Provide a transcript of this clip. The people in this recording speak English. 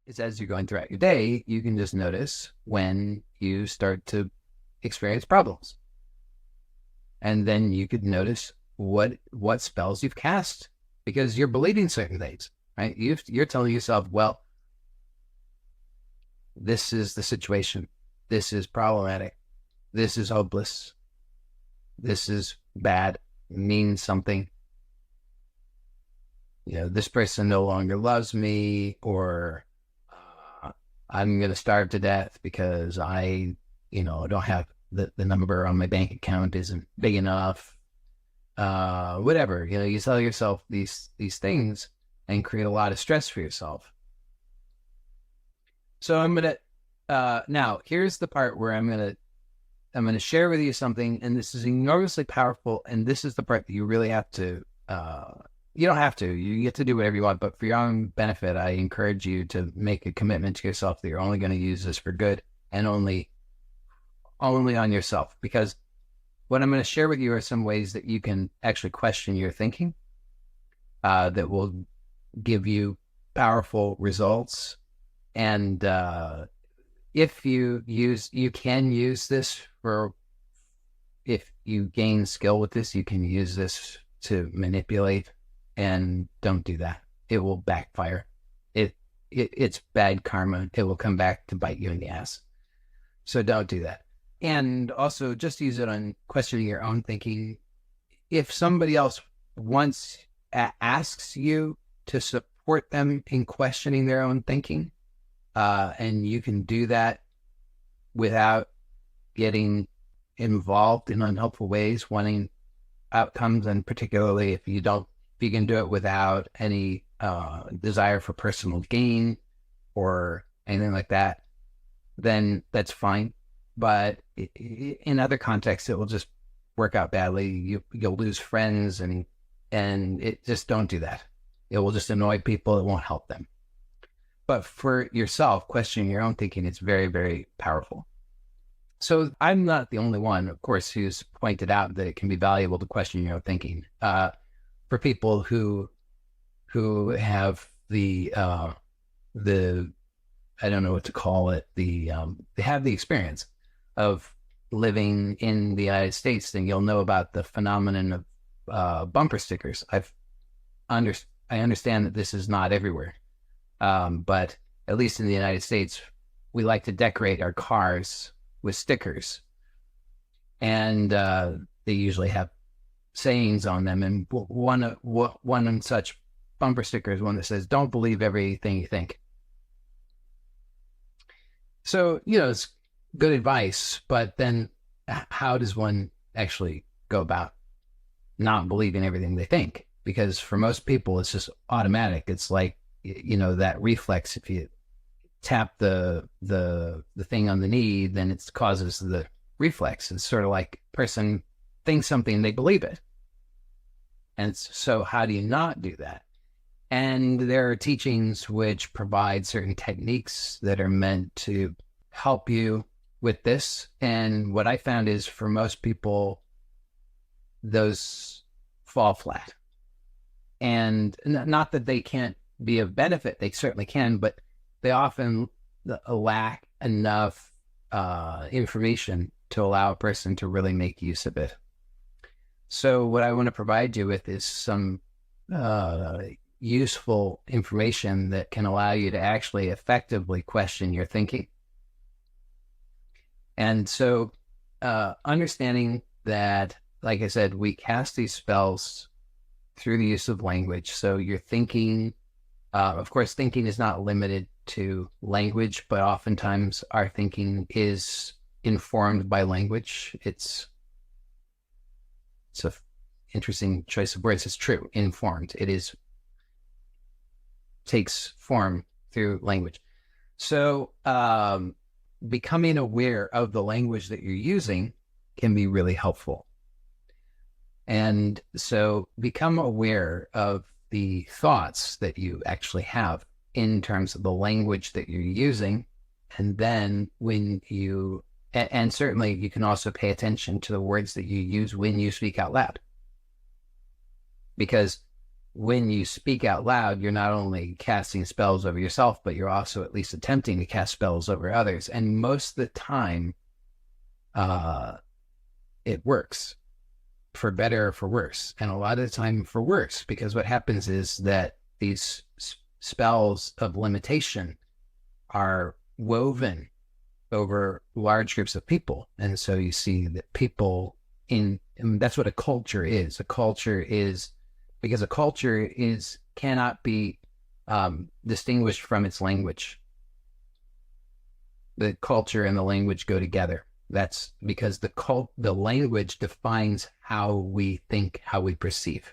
is as you're going throughout your day, you can just notice when you start to experience problems. And then you could notice what spells you've cast because you're believing certain things, right? You're telling yourself, well, this is the situation. This is problematic. This is hopeless. This is bad, means something. This person no longer loves me, or I'm going to starve to death because I don't have the number on my bank account isn't big enough. Whatever, you tell yourself these things and create a lot of stress for yourself. So I'm going to, now here's the part where I'm going to share with you something, and this is enormously powerful. And this is the part that you really have to, you don't have to, you get to do whatever you want, but for your own benefit, I encourage you to make a commitment to yourself that you're only going to use this for good and only on yourself. Because what I'm going to share with you are some ways that you can actually question your thinking, that will give you powerful results. And, if you can use this if you gain skill with this, you can use this to manipulate, and don't do that. It will backfire. It's bad karma. It will come back to bite you in the ass. So don't do that. And also just use it on questioning your own thinking. If somebody else once asks you to support them in questioning their own thinking, and you can do that without getting involved in unhelpful ways, wanting outcomes, and particularly if you can do it without any desire for personal gain or anything like that, then that's fine. But in other contexts, it will just work out badly. You'll lose friends, and it just don't do that. It will just annoy people. It won't help them. But for yourself, questioning your own thinking is very, very powerful. So I'm not the only one, of course, who's pointed out that it can be valuable to question your own thinking. For people who have the I don't know what to call it, they have the experience of living in the United States, then you'll know about the phenomenon of bumper stickers. I understand that this is not everywhere. But at least in the United States, we like to decorate our cars with stickers. And they usually have sayings on them. And one such bumper sticker is one that says, "Don't believe everything you think." So, it's good advice, but then how does one actually go about not believing everything they think? Because for most people, it's just automatic. It's like, that reflex. If you tap the thing on the knee, then it causes the reflex. It's sort of like a person thinks something, they believe it. And so how do you not do that? And there are teachings which provide certain techniques that are meant to help you with this. And what I found is for most people, those fall flat. And not that they can't be of benefit, they certainly can, but they often lack enough information to allow a person to really make use of it. So what I want to provide you with is some useful information that can allow you to actually effectively question your thinking. And so understanding that, like I said, we cast these spells through the use of language. So your thinking, of course, thinking is not limited to language, but oftentimes our thinking is informed by language. It's a interesting choice of words. It's true, informed. It takes form through language. So becoming aware of the language that you're using can be really helpful. And so become aware of the thoughts that you actually have in terms of the language that you're using. And then and certainly you can also pay attention to the words that you use when you speak out loud. Because when you speak out loud, you're not only casting spells over yourself, but you're also at least attempting to cast spells over others. And most of the time, it works, for better or for worse. And a lot of the time for worse, because what happens is that these spells of limitation are woven over large groups of people. And so you see that people and that's what a culture is. A culture is, because a culture cannot be distinguished from its language. The culture and the language go together. That's because the language defines how we think, how we perceive.